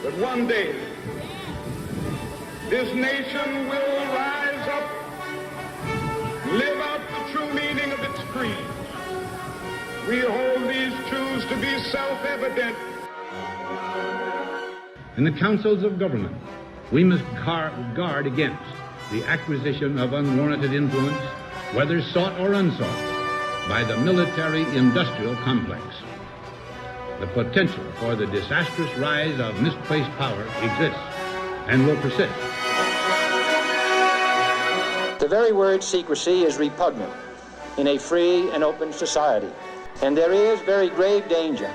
That one day this nation will rise up, live out the true meaning of its creed. We hold these truths to be self-evident. In the councils of government, we must guard against the acquisition of unwarranted influence, whether sought or unsought, by the military-industrial complex. The potential for the disastrous rise of misplaced power exists and will persist. The very word secrecy is repugnant in a free and open society, and there is very grave danger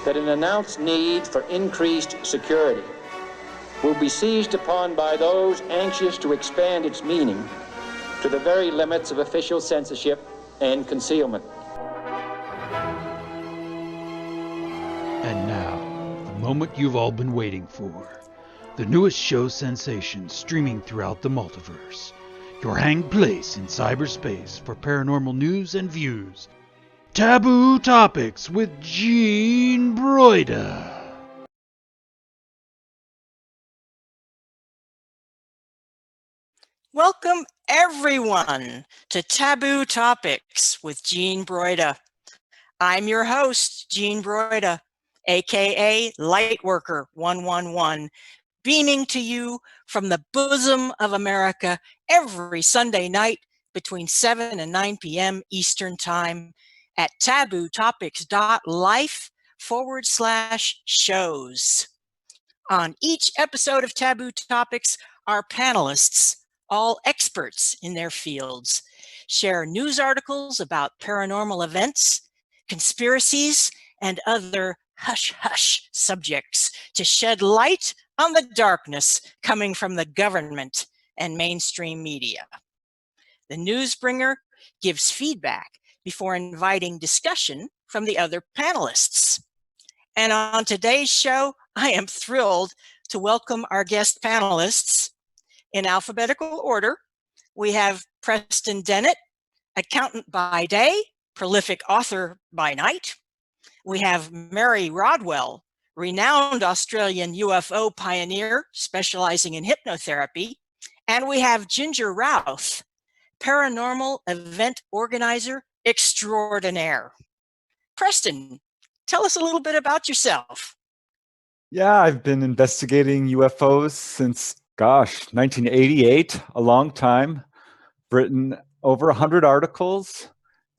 that an announced need for increased security will be seized upon by those anxious to expand its meaning to the very limits of official censorship and concealment. And now, the moment you've all been waiting for. The newest show sensation streaming throughout the multiverse. Your hang place in cyberspace for paranormal news and views. Taboo Topics with Gene Broida. Welcome everyone to Taboo Topics with Gene Broida. I'm your host, Gene Broida, aka Lightworker 111, beaming to you from the bosom of America every Sunday night between 7 and 9 p.m. Eastern Time at tabootopics.life/shows. On each episode of Taboo Topics, our panelists, all experts in their fields, share news articles about paranormal events, conspiracies, and other hush-hush subjects to shed light on the darkness coming from the government and mainstream media. The newsbringer gives feedback before inviting discussion from the other panelists. And on today's show, I am thrilled to welcome our guest panelists. In alphabetical order, we have Preston Dennett, accountant by day, prolific author by night. We have Mary Rodwell, renowned Australian UFO pioneer specializing in hypnotherapy. And we have Ginger Routh, paranormal event organizer extraordinaire. Preston, tell us a little bit about yourself. Yeah, I've been investigating UFOs since, 1988, a long time. Written over 100 articles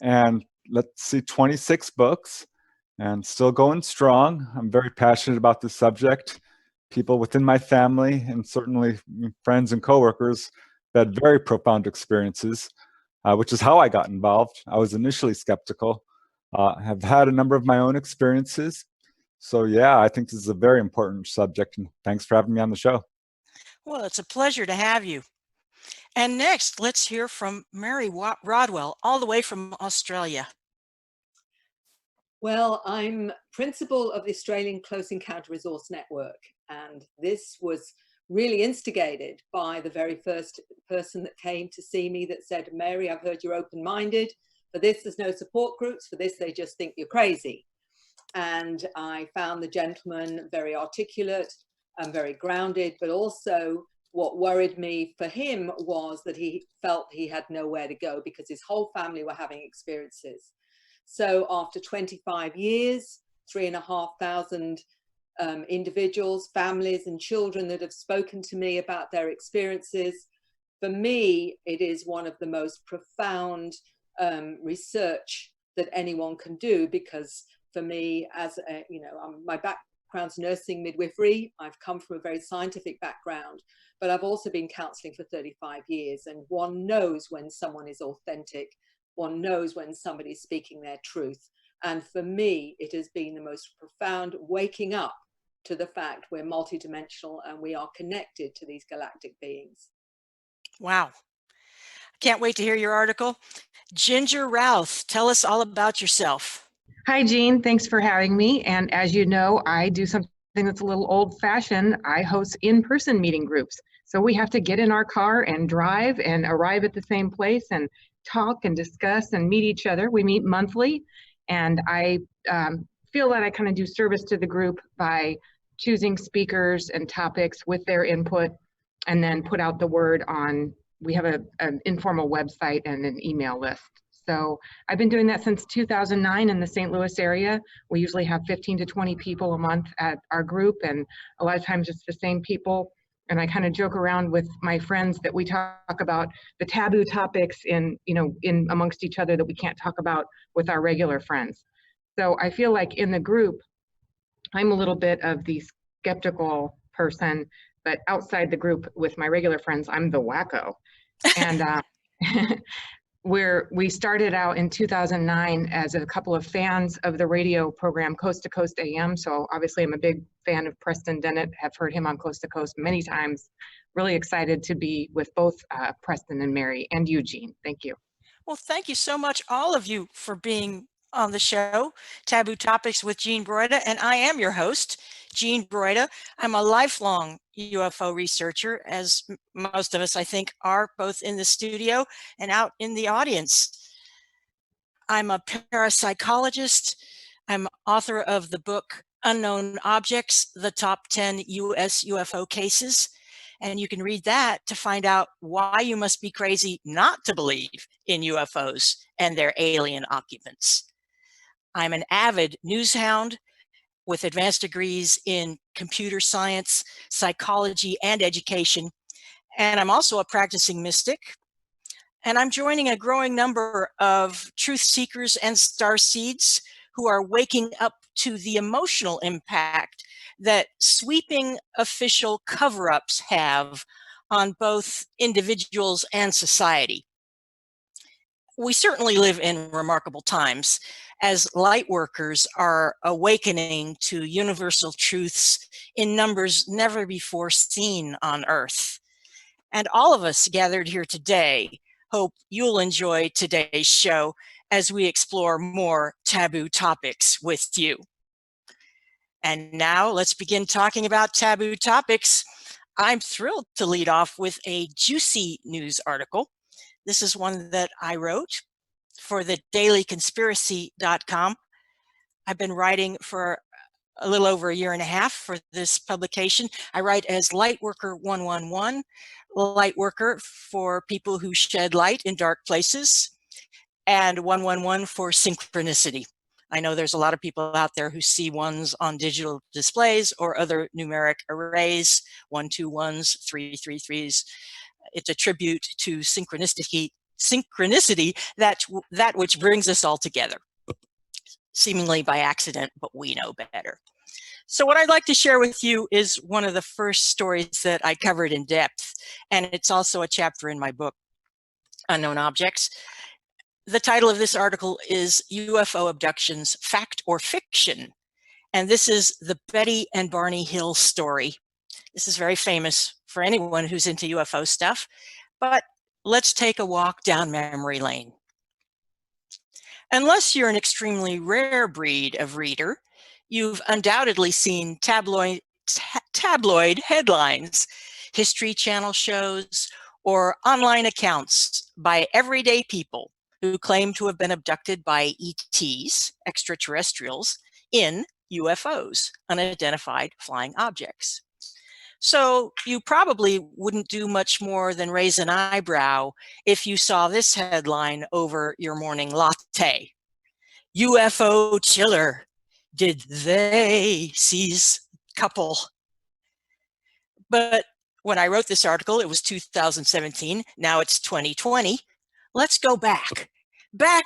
and 26 books, and still going strong. I'm very passionate about this subject. People within my family and certainly friends and coworkers have had very profound experiences, which is how I got involved. I was initially skeptical. Have had a number of my own experiences. So yeah, I think this is a very important subject, and thanks for having me on the show. Well, it's a pleasure to have you. And next, let's hear from Mary Rodwell, all the way from Australia. Well, I'm principal of the Australian Close Encounter Resource Network, and this was really instigated by the very first person that came to see me that said, Mary, I've heard you're open-minded. For this, there's no support groups. For this, they just think you're crazy. And I found the gentleman very articulate and very grounded, but also what worried me for him was that he felt he had nowhere to go because his whole family were having experiences. So after 25 years, 3,500 individuals, families and children that have spoken to me about their experiences, for me, it is one of the most profound research that anyone can do, because for me, as my background's nursing midwifery. I've come from a very scientific background, but I've also been counseling for 35 years, and one knows when someone is authentic. One knows when somebody's speaking their truth. And for me, it has been the most profound waking up to the fact we're multidimensional and we are connected to these galactic beings. Wow. Can't wait to hear your article. Ginger Routh, tell us all about yourself. Hi, Jean. Thanks for having me. And as you know, I do something that's a little old-fashioned. I host in-person meeting groups. So we have to get in our car and drive and arrive at the same place and talk and discuss and meet each other. We meet monthly, and I feel that I kind of do service to the group by choosing speakers and topics with their input, and then put out the word on, we have an informal website and an email list. So I've been doing that since 2009 in the St. Louis area. We usually have 15 to 20 people a month at our group, and a lot of times it's the same people. And I kind of joke around with my friends that we talk about the taboo topics in amongst each other that we can't talk about with our regular friends. So I feel like in the group, I'm a little bit of the skeptical person, but outside the group with my regular friends, I'm the wacko. And we started out in 2009 as a couple of fans of the radio program Coast to Coast AM. So obviously I'm a big fan of Preston Dennett, have heard him on Coast to Coast many times. Really excited to be with both Preston and Mary and Eugene. Thank you. Well, thank you so much, all of you, for being on the show, Taboo Topics with Jean Broida, and I am your host, Jean Broida. I'm a lifelong UFO researcher, as most of us, I think, are, both in the studio and out in the audience. I'm a parapsychologist. I'm author of the book Unknown Objects, the Top 10 US UFO Cases. And you can read that to find out why you must be crazy not to believe in UFOs and their alien occupants. I'm an avid news hound with advanced degrees in computer science, psychology, and education. And I'm also a practicing mystic. And I'm joining a growing number of truth seekers and starseeds who are waking up to the emotional impact that sweeping official cover-ups have on both individuals and society. We certainly live in remarkable times as light workers are awakening to universal truths in numbers never before seen on Earth. And all of us gathered here today hope you'll enjoy today's show as we explore more taboo topics with you. And now let's begin talking about taboo topics. I'm thrilled to lead off with a juicy news article. This is one that I wrote for the dailyconspiracy.com. I've been writing for a little over a year and a half for this publication. I write as Lightworker 111, light worker for people who shed light in dark places, and 111 for synchronicity. I know there's a lot of people out there who see ones on digital displays or other numeric arrays, 121s, 333s. It's a tribute to synchronicity, that which brings us all together, seemingly by accident, but we know better. So what I'd like to share with you is one of the first stories that I covered in depth, and it's also a chapter in my book, Unknown Objects. The title of this article is UFO Abductions, Fact or Fiction? And this is the Betty and Barney Hill story. This is very famous for anyone who's into UFO stuff, but let's take a walk down memory lane. Unless you're an extremely rare breed of reader, you've undoubtedly seen tabloid headlines, History Channel shows, or online accounts by everyday people who claim to have been abducted by ETs, extraterrestrials, in UFOs, unidentified flying objects. So you probably wouldn't do much more than raise an eyebrow if you saw this headline over your morning latte. UFO chiller. Did they seize couple? But when I wrote this article, it was 2017. Now it's 2020. Let's go back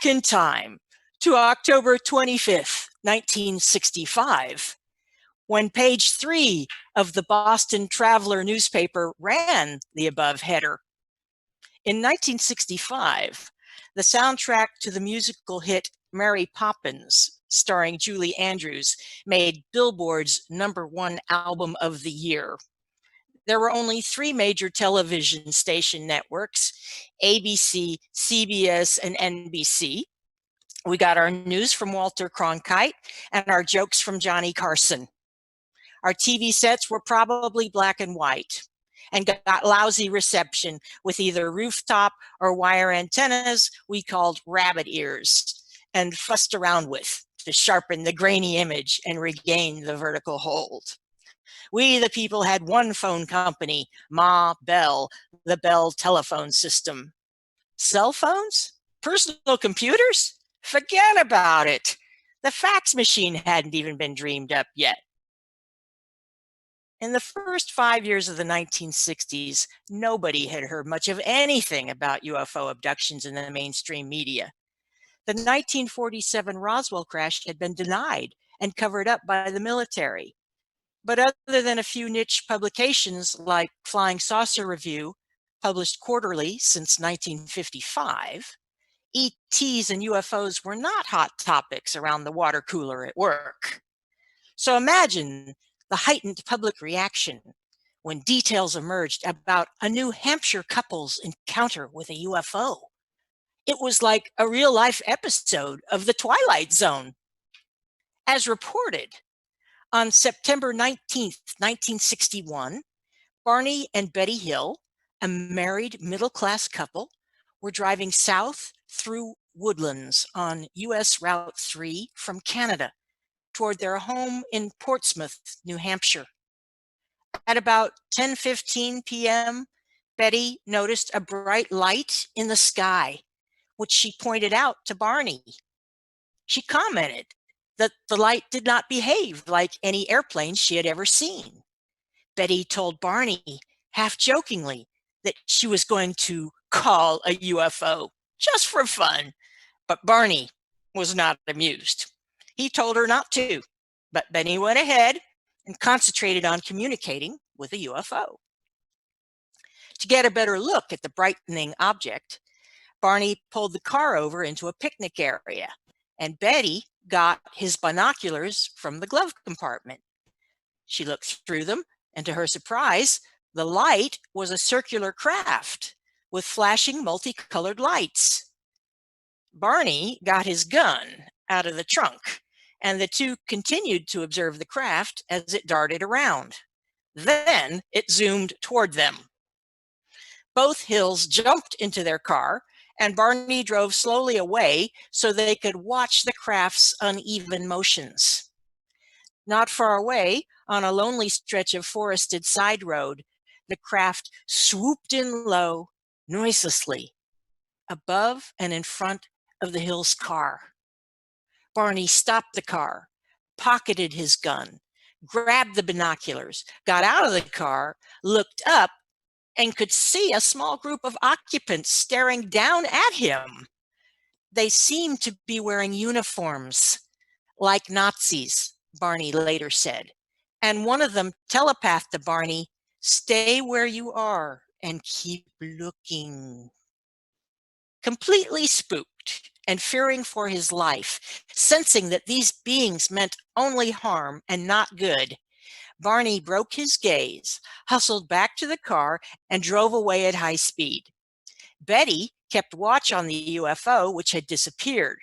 in time to October 25th, 1965, when page 3 of the Boston Traveler newspaper ran the above header. In 1965, the soundtrack to the musical hit Mary Poppins starring Julie Andrews, made Billboard's #1 album of the year. There were only 3 major television station networks, ABC, CBS, and NBC. We got our news from Walter Cronkite and our jokes from Johnny Carson. Our TV sets were probably black and white and got lousy reception with either rooftop or wire antennas we called rabbit ears and fussed around with to sharpen the grainy image and regain the vertical hold. We, the people, had one phone company, Ma Bell, the Bell telephone system. Cell phones? Personal computers? Forget about it. The fax machine hadn't even been dreamed up yet. In the first 5 years of the 1960s, nobody had heard much of anything about UFO abductions in the mainstream media. The 1947 Roswell crash had been denied and covered up by the military. But other than a few niche publications like Flying Saucer Review, published quarterly since 1955, ETs and UFOs were not hot topics around the water cooler at work. So imagine the heightened public reaction when details emerged about a New Hampshire couple's encounter with a UFO. It was like a real-life episode of The Twilight Zone. As reported, on September 19th, 1961, Barney and Betty Hill, a married middle-class couple, were driving south through woodlands on US Route 3 from Canada toward their home in Portsmouth, New Hampshire. At about 10:15 p.m., Betty noticed a bright light in the sky, which she pointed out to Barney. She commented that the light did not behave like any airplane she had ever seen. Betty told Barney, half jokingly, that she was going to call a UFO just for fun, but Barney was not amused. He told her not to, but Betty went ahead and concentrated on communicating with a UFO. To get a better look at the brightening object, Barney pulled the car over into a picnic area, and Betty got his binoculars from the glove compartment. She looked through them, and to her surprise, the light was a circular craft with flashing multicolored lights. Barney got his gun out of the trunk, and the two continued to observe the craft as it darted around. Then it zoomed toward them. Both Hills jumped into their car, and Barney drove slowly away so they could watch the craft's uneven motions. Not far away, on a lonely stretch of forested side road, the craft swooped in low, noiselessly, above and in front of the Hills' car. Barney stopped the car, pocketed his gun, grabbed the binoculars, got out of the car, looked up, and could see a small group of occupants staring down at him. They seemed to be wearing uniforms, like Nazis, Barney later said. And one of them telepathed to Barney, "Stay where you are and keep looking." Completely spooked and fearing for his life, sensing that these beings meant only harm and not good, Barney broke his gaze, hustled back to the car, and drove away at high speed. Betty kept watch on the UFO, which had disappeared.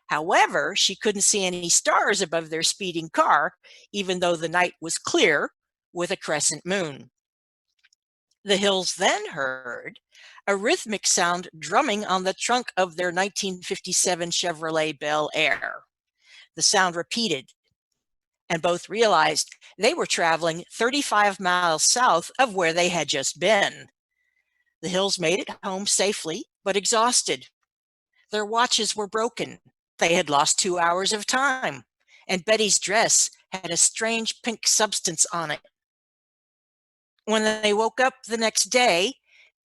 However, she couldn't see any stars above their speeding car, even though the night was clear with a crescent moon. The Hills then heard a rhythmic sound drumming on the trunk of their 1957 Chevrolet Bel Air. The sound repeated, and both realized they were traveling 35 miles south of where they had just been. The Hills made it home safely, but exhausted. Their watches were broken. They had lost 2 hours of time, and Betty's dress had a strange pink substance on it. When they woke up the next day,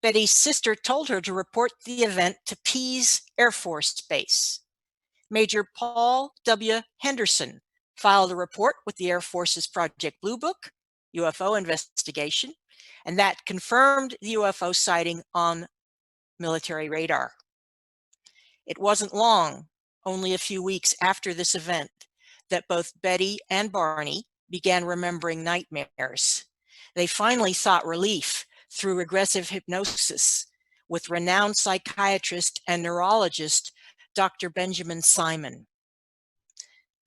Betty's sister told her to report the event to Pease Air Force Base. Major Paul W. Henderson filed a report with the Air Force's Project Blue Book, UFO investigation, and that confirmed the UFO sighting on military radar. It wasn't long, only a few weeks after this event that both Betty and Barney began remembering nightmares. They finally sought relief through regressive hypnosis with renowned psychiatrist and neurologist Dr. Benjamin Simon.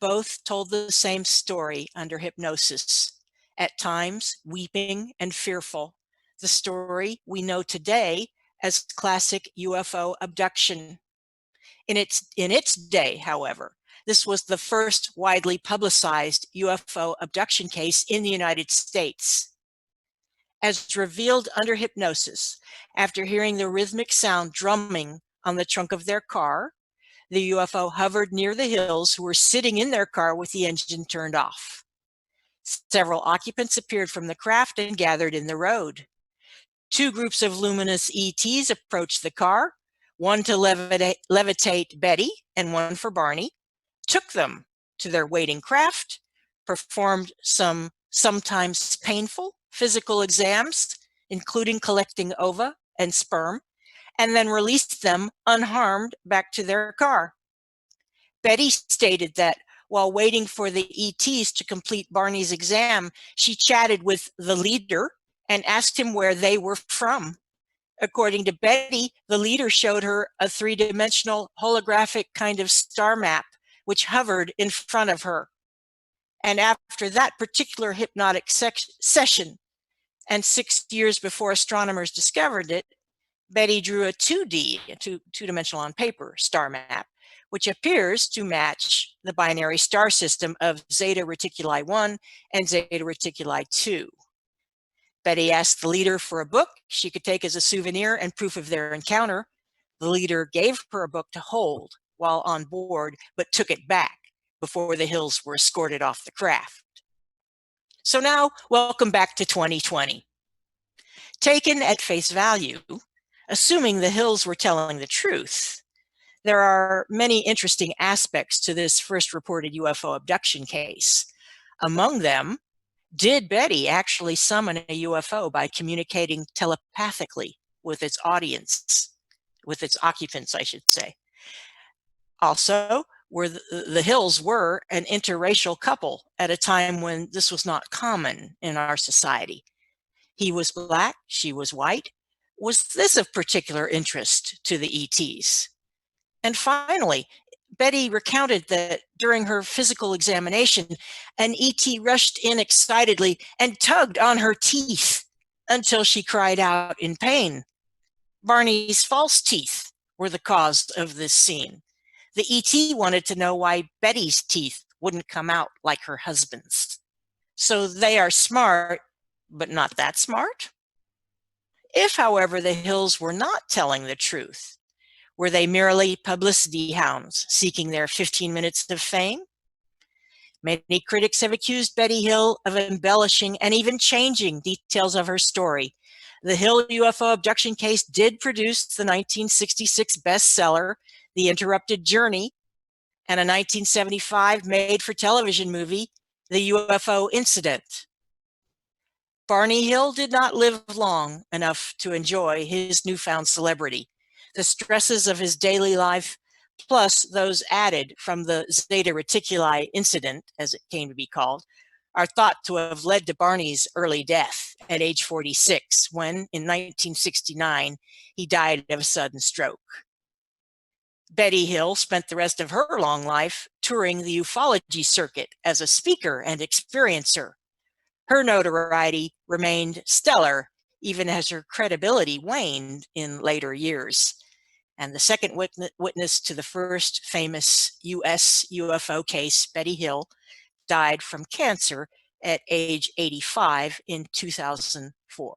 Both told the same story under hypnosis, at times weeping and fearful, the story we know today as classic UFO abduction. In its day, however, this was the first widely publicized UFO abduction case in the United States. As revealed under hypnosis, after hearing the rhythmic sound drumming on the trunk of their car, the UFO hovered near the Hills, who were sitting in their car with the engine turned off. Several occupants appeared from the craft and gathered in the road. Two groups of luminous ETs approached the car, one to levitate Betty and one for Barney, took them to their waiting craft, performed some sometimes painful physical exams, including collecting ova and sperm, and then released them unharmed back to their car. Betty stated that while waiting for the ETs to complete Barney's exam, she chatted with the leader and asked him where they were from. According to Betty, the leader showed her a three-dimensional holographic kind of star map, which hovered in front of her. And after that particular hypnotic session, and 6 years before astronomers discovered it, Betty drew a 2D, two-dimensional on paper, star map, which appears to match the binary star system of Zeta Reticuli 1 and Zeta Reticuli 2. Betty asked the leader for a book she could take as a souvenir and proof of their encounter. The leader gave her a book to hold while on board, but took it back before the Hills were escorted off the craft. So now, welcome back to 2020. Taken at face value, assuming the Hills were telling the truth, there are many interesting aspects to this first reported UFO abduction case. Among them, did Betty actually summon a UFO by communicating telepathically with its audience, with its occupants, I should say? Also, the Hills were an interracial couple at a time when this was not common in our society. He was Black, she was white. Was this of particular interest to the ETs? And finally, Betty recounted that during her physical examination, an ET rushed in excitedly and tugged on her teeth until she cried out in pain. Barney's false teeth were the cause of this scene. The ET wanted to know why Betty's teeth wouldn't come out like her husband's. So they are smart, but not that smart? If, however, the Hills were not telling the truth, were they merely publicity hounds seeking their 15 minutes of fame? Many critics have accused Betty Hill of embellishing and even changing details of her story. The Hill UFO abduction case did produce the 1966 bestseller, The Interrupted Journey, and a 1975 made-for-television movie, The UFO Incident. Barney Hill did not live long enough to enjoy his newfound celebrity. The stresses of his daily life, plus those added from the Zeta Reticuli incident, as it came to be called, are thought to have led to Barney's early death at age 46, when, in 1969, he died of a sudden stroke. Betty Hill spent the rest of her long life touring the ufology circuit as a speaker and experiencer. Her notoriety remained stellar, even as her credibility waned in later years. And the second witness to the first famous U.S. UFO case, Betty Hill, died from cancer at age 85 in 2004.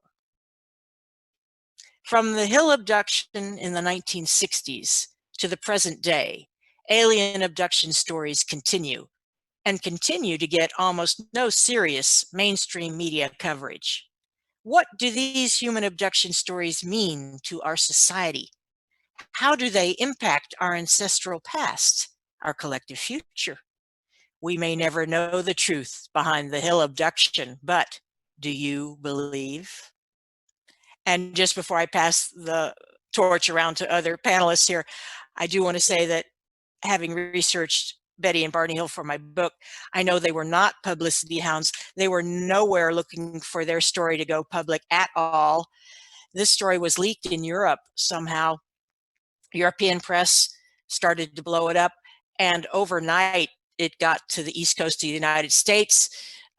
From the Hill abduction in the 1960s to the present day, alien abduction stories continue, and continue to get almost no serious mainstream media coverage. What do these human abduction stories mean to our society? How do they impact our ancestral past, our collective future? We may never know the truth behind the Hill abduction, but do you believe? And just before I pass the torch around to other panelists here, I do want to say that having researched Betty and Barney Hill for my book, I know they were not publicity hounds. They were nowhere looking for their story to go public at all. This story was leaked in Europe somehow. European press started to blow it up, and overnight it got to the East Coast of the United States.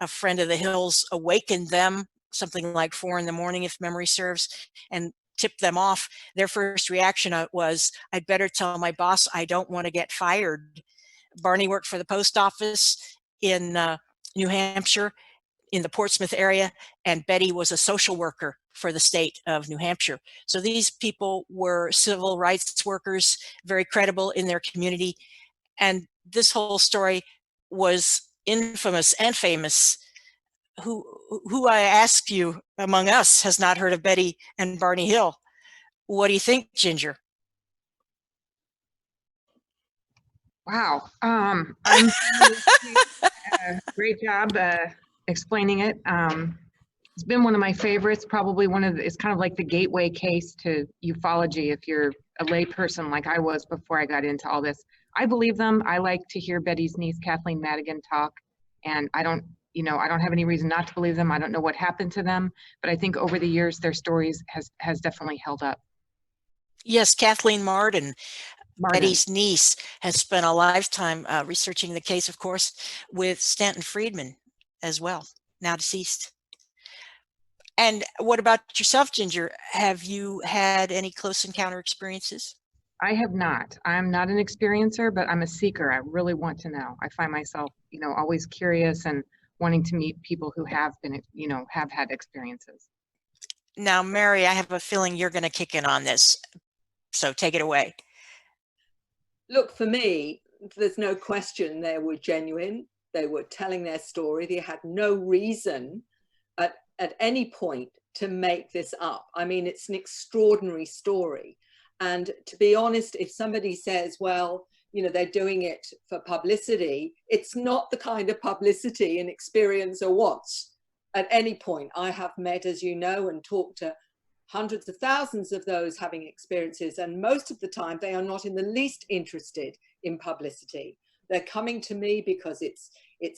A friend of the Hills awakened them, something like 4 in the morning, if memory serves, and tipped them off. Their first reaction was, I'd better tell my boss I don't want to get fired. Barney worked for the post office in New Hampshire, in the Portsmouth area, and Betty was a social worker for the state of New Hampshire. So these people were civil rights workers, very credible in their community. And this whole story was infamous and famous. Who I ask you among us has not heard of Betty and Barney Hill? What do you think, Ginger? Wow. Great job explaining it. It's been one of my favorites, probably it's kind of like the gateway case to ufology if you're a lay person like I was before I got into all this. I believe them. I like to hear Betty's niece, Kathleen Madigan, talk, and I don't have any reason not to believe them. I don't know what happened to them, but I think over the years, their stories has definitely held up. Yes, Kathleen Martin. Betty's niece has spent a lifetime researching the case, of course, with Stanton Friedman as well, now deceased. And what about yourself, Ginger? Have you had any close encounter experiences? I have not. I'm not an experiencer, but I'm a seeker. I really want to know. I find myself, always curious and wanting to meet people who have been, have had experiences. Now, Mary, I have a feeling you're going to kick in on this. So take it away. Look, for me, there's no question they were genuine. They were telling their story. They had no reason at any point to make this up. I mean, it's an extraordinary story. And to be honest, if somebody says, well, they're doing it for publicity, it's not the kind of publicity an experiencer wants at any point. I have met, as you know, and talked to hundreds of thousands of those having experiences, and most of the time they are not in the least interested in publicity. They're coming to me because it's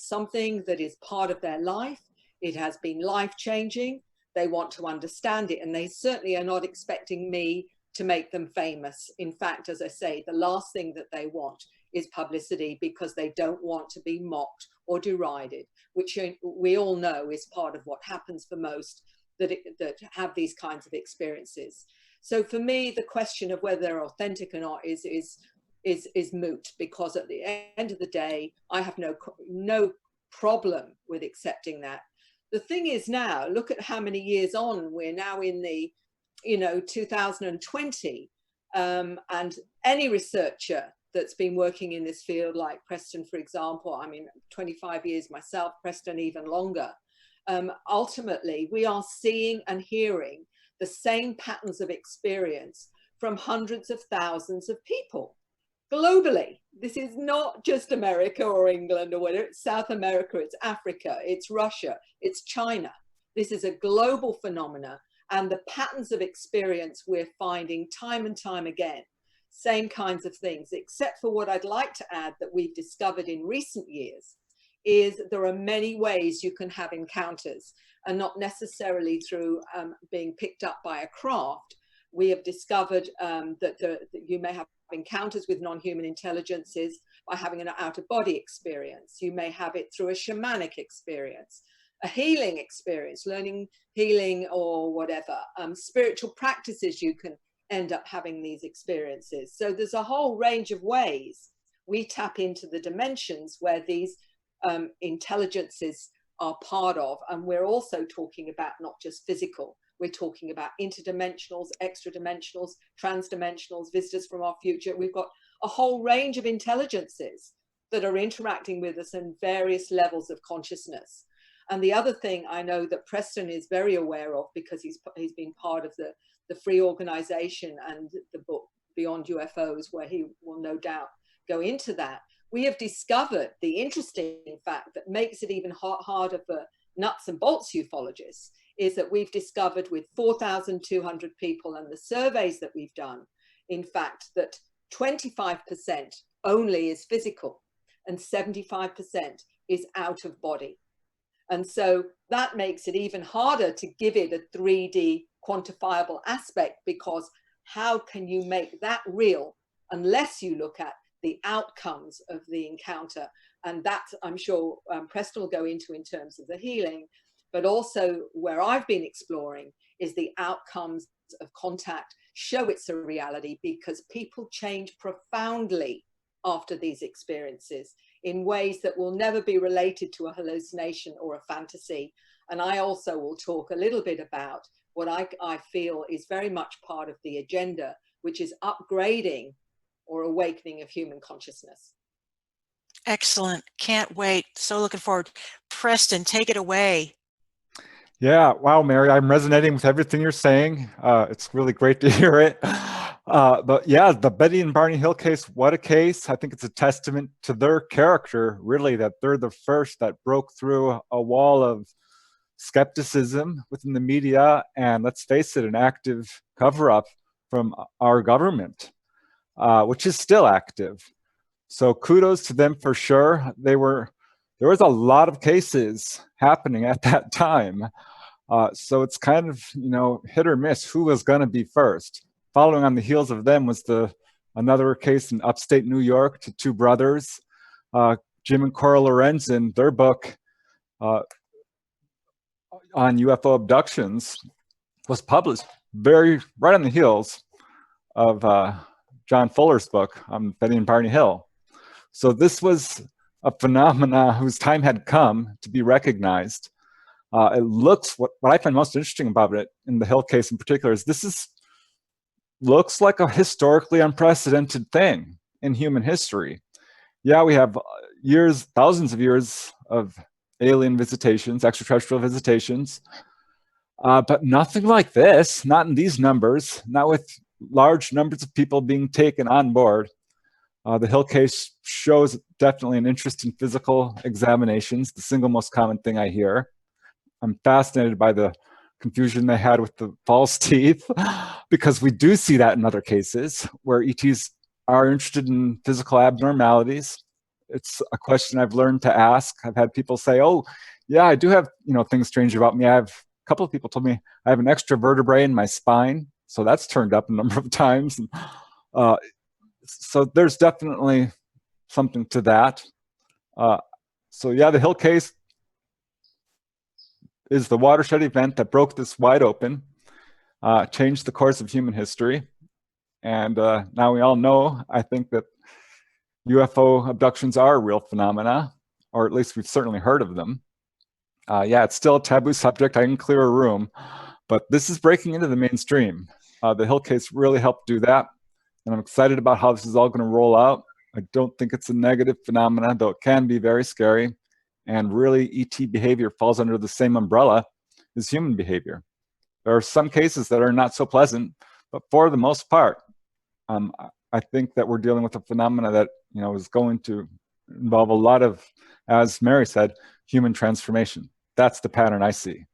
something that is part of their life. It has been life-changing. They want to understand it, and they certainly are not expecting me to make them famous. In fact, as I say, the last thing that they want is publicity, because they don't want to be mocked or derided, which we all know is part of what happens for most that have these kinds of experiences. So for me, the question of whether they're authentic or not is moot, because at the end of the day, I have no problem with accepting that. The thing is, now look at how many years on. We're now in the 2020, and any researcher that's been working in this field, like Preston, for example, I mean, 25 years myself, Preston even longer, ultimately we are seeing and hearing the same patterns of experience from hundreds of thousands of people globally. This is not just America or England or whatever. It's South America, it's Africa, it's Russia, it's China. This is a global phenomena, and the patterns of experience we're finding time and time again, same kinds of things, except for what I'd like to add that we've discovered in recent years is there are many ways you can have encounters, and not necessarily through being picked up by a craft. We have discovered that you may have encounters with non-human intelligences by having an out-of-body experience. You may have it through a shamanic experience, a healing experience, learning healing or whatever. Spiritual practices, you can end up having these experiences. So there's a whole range of ways we tap into the dimensions where these intelligences are part of. And we're also talking about not just physical, we're talking about interdimensionals, extra-dimensionals, trans-dimensionals, visitors from our future. We've got a whole range of intelligences that are interacting with us in various levels of consciousness. And the other thing I know that Preston is very aware of, because he's been part of the free organization and the book Beyond UFOs, where he will no doubt go into that. We have discovered the interesting fact that makes it even harder for nuts and bolts ufologists is that we've discovered with 4,200 people and the surveys that we've done, in fact, that 25% only is physical and 75% is out of body. And so that makes it even harder to give it a 3D quantifiable aspect, because how can you make that real unless you look at the outcomes of the encounter? And that, I'm sure Preston will go into in terms of the healing, but also where I've been exploring is the outcomes of contact show it's a reality, because people change profoundly after these experiences in ways that will never be related to a hallucination or a fantasy. And I also will talk a little bit about what I feel is very much part of the agenda, which is upgrading or awakening of human consciousness. Excellent. Can't wait. So looking forward. Preston, take it away. Yeah, wow, Mary, I'm resonating with everything you're saying. It's really great to hear it. But yeah, the Betty and Barney Hill case, what a case. I think it's a testament to their character, really, that they're the first that broke through a wall of skepticism within the media, and let's face it, an active cover-up from our government, which is still active. So kudos to them for sure. There was a lot of cases happening at that time. So it's kind of, hit or miss who was going to be first. Following on the heels of them was another case in upstate New York to two brothers, Jim and Cora Lorenzen. Their book on UFO abductions was published right on the heels of John Fuller's book on Betty and Barney Hill. So this was a phenomena whose time had come to be recognized. It looks, what I find most interesting about it in the Hill case in particular is looks like a historically unprecedented thing in human history. Yeah, we have thousands of years of alien visitations, extraterrestrial visitations, but nothing like this, not in these numbers, not with large numbers of people being taken on board. The Hill case shows definitely an interest in physical examinations, the single most common thing I hear. I'm fascinated by the confusion they had with the false teeth, because we do see that in other cases where ETs are interested in physical abnormalities. It's a question I've learned to ask. I've had people say, oh, yeah, I do have things strange about me. A couple of people told me I have an extra vertebrae in my spine. So that's turned up a number of times. And, so there's definitely something to that. So yeah, the Hill case is the watershed event that broke this wide open, changed the course of human history. And now we all know, I think, that UFO abductions are a real phenomena, or at least we've certainly heard of them. Yeah, it's still a taboo subject. I can clear a room, but this is breaking into the mainstream. The Hill case really helped do that. And I'm excited about how this is all going to roll out. I don't think it's a negative phenomenon, though it can be very scary. And really, ET behavior falls under the same umbrella as human behavior. There are some cases that are not so pleasant, but for the most part, I think that we're dealing with a phenomena that is going to involve a lot of, as Mary said, human transformation. That's the pattern I see.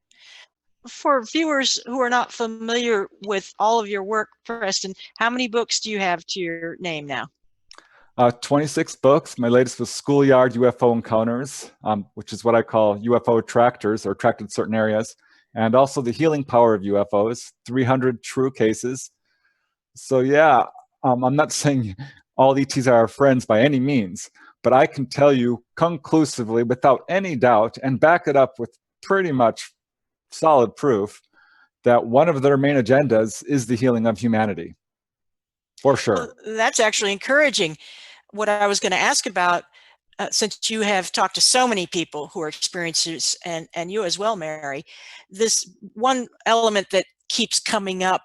For viewers who are not familiar with all of your work, Preston, how many books do you have to your name now? 26 books. My latest was Schoolyard UFO Encounters, which is what I call UFO attractors, or attracted certain areas, and also The Healing Power of UFOs, 300 true cases. So yeah, I'm not saying all ETs are our friends by any means, but I can tell you conclusively, without any doubt, and back it up with pretty much solid proof, that one of their main agendas is the healing of humanity, for sure. Well, that's actually encouraging. What I was going to ask about, since you have talked to so many people who are experiencers, and you as well, Mary, this one element that keeps coming up,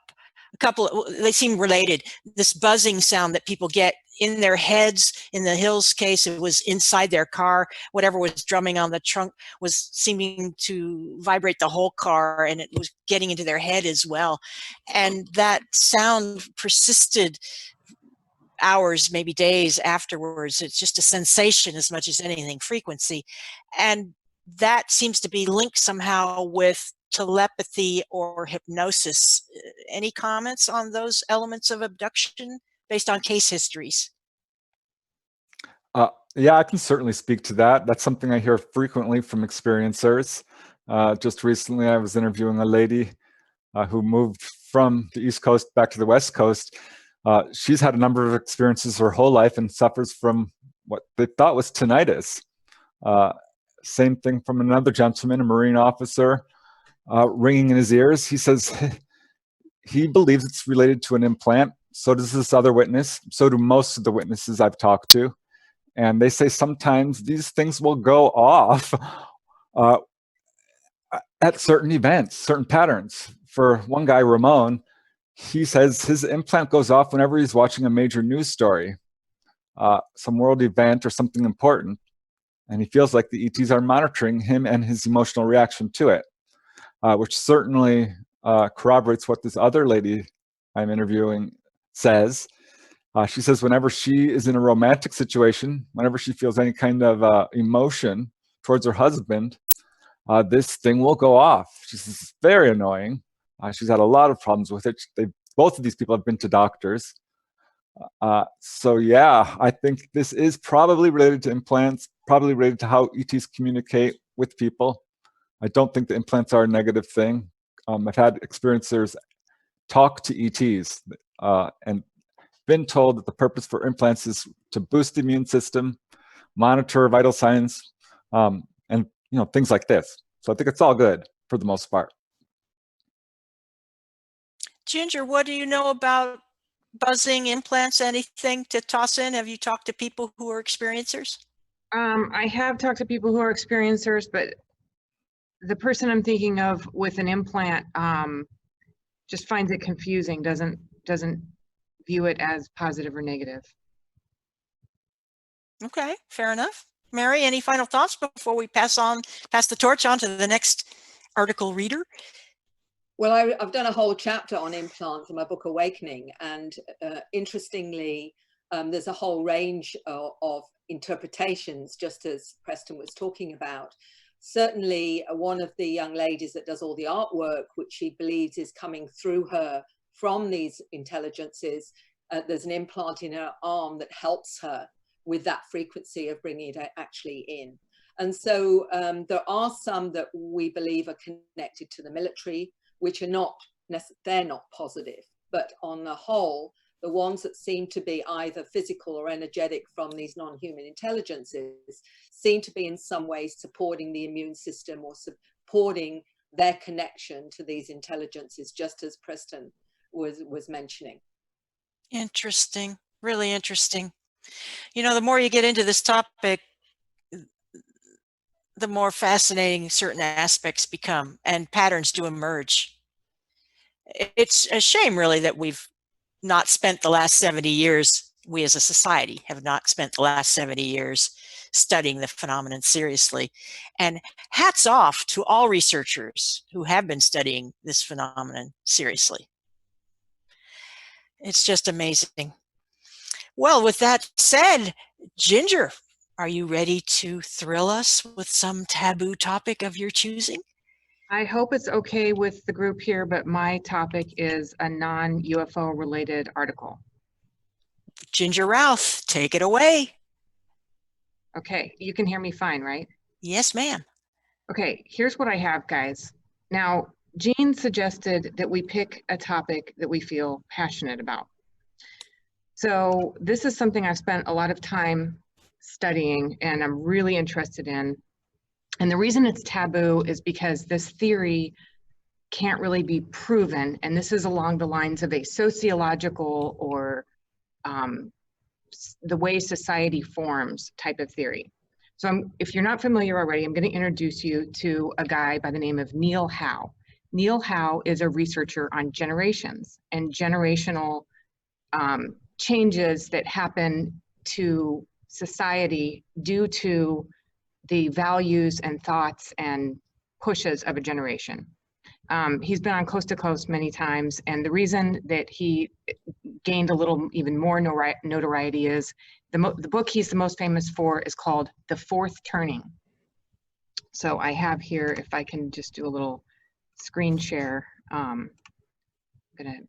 they seem related, this buzzing sound that people get in their heads. In the Hills case, it was inside their car. Whatever was drumming on the trunk was seeming to vibrate the whole car, and it was getting into their head as well. And that sound persisted hours, maybe days afterwards. It's just a sensation as much as anything, frequency. And that seems to be linked somehow with telepathy or hypnosis. Any comments on those elements of abduction based on case histories? Yeah, I can certainly speak to that. That's something I hear frequently from experiencers. Just recently, I was interviewing a lady who moved from the East Coast back to the West Coast. She's had a number of experiences her whole life and suffers from what they thought was tinnitus. Same thing from another gentleman, a Marine officer, ringing in his ears. He says he believes it's related to an implant. So does this other witness. So do most of the witnesses I've talked to. And they say sometimes these things will go off at certain events, certain patterns. For one guy, Ramon, he says his implant goes off whenever he's watching a major news story, some world event or something important. And he feels like the ETs are monitoring him and his emotional reaction to it, which certainly corroborates what this other lady I'm interviewing says. She says whenever she is in a romantic situation, whenever she feels any kind of emotion towards her husband, this thing will go off. She says it's very annoying. She's had a lot of problems with it. Both of these people have been to doctors. So yeah, I think this is probably related to implants, probably related to how ETs communicate with people. I don't think the implants are a negative thing. I've had experiencers talk to ETs and been told that the purpose for implants is to boost the immune system, monitor vital signs, and things like this. So I think it's all good for the most part. Ginger, what do you know about buzzing, implants, anything to toss in? Have you talked to people who are experiencers? I have talked to people who are experiencers, but the person I'm thinking of with an implant just finds it confusing, doesn't view it as positive or negative. Okay, fair enough. Mary, any final thoughts before we pass the torch on to the next article reader? Well, I've done a whole chapter on implants in my book Awakening, and interestingly, there's a whole range of interpretations, just as Preston was talking about. Certainly, one of the young ladies that does all the artwork, which she believes is coming through her from these intelligences, there's an implant in her arm that helps her with that frequency of bringing it actually in. And so there are some that we believe are connected to the military, which are not, they're not positive, but on the whole, the ones that seem to be either physical or energetic from these non-human intelligences seem to be in some ways supporting the immune system or supporting their connection to these intelligences, just as Preston was mentioning. Interesting, really interesting. The more you get into this topic, the more fascinating certain aspects become and patterns do emerge. It's a shame, really, that we've not spent the last 70 years, we as a society have not spent the last 70 years studying the phenomenon seriously. And hats off to all researchers who have been studying this phenomenon seriously. It's just amazing. Well, with that said, Ginger, are you ready to thrill us with some taboo topic of your choosing? I hope it's okay with the group here, but my topic is a non-UFO related article. Ginger Routh, take it away. Okay, you can hear me fine, right? Yes, ma'am. Okay, here's what I have, guys. Now, Jean suggested that we pick a topic that we feel passionate about. So this is something I've spent a lot of time studying and I'm really interested in. And the reason it's taboo is because this theory can't really be proven. And this is along the lines of a sociological or the way society forms type of theory. So if you're not familiar already, I'm going to introduce you to a guy by the name of Neil Howe. Neil Howe is a researcher on generations and generational changes that happen to society due to the values and thoughts and pushes of a generation. He's been on Coast to Coast many times, and the reason that he gained a little even more notoriety is the book he's the most famous for is called The Fourth Turning. So I have here, if I can just do a little screen share, I'm gonna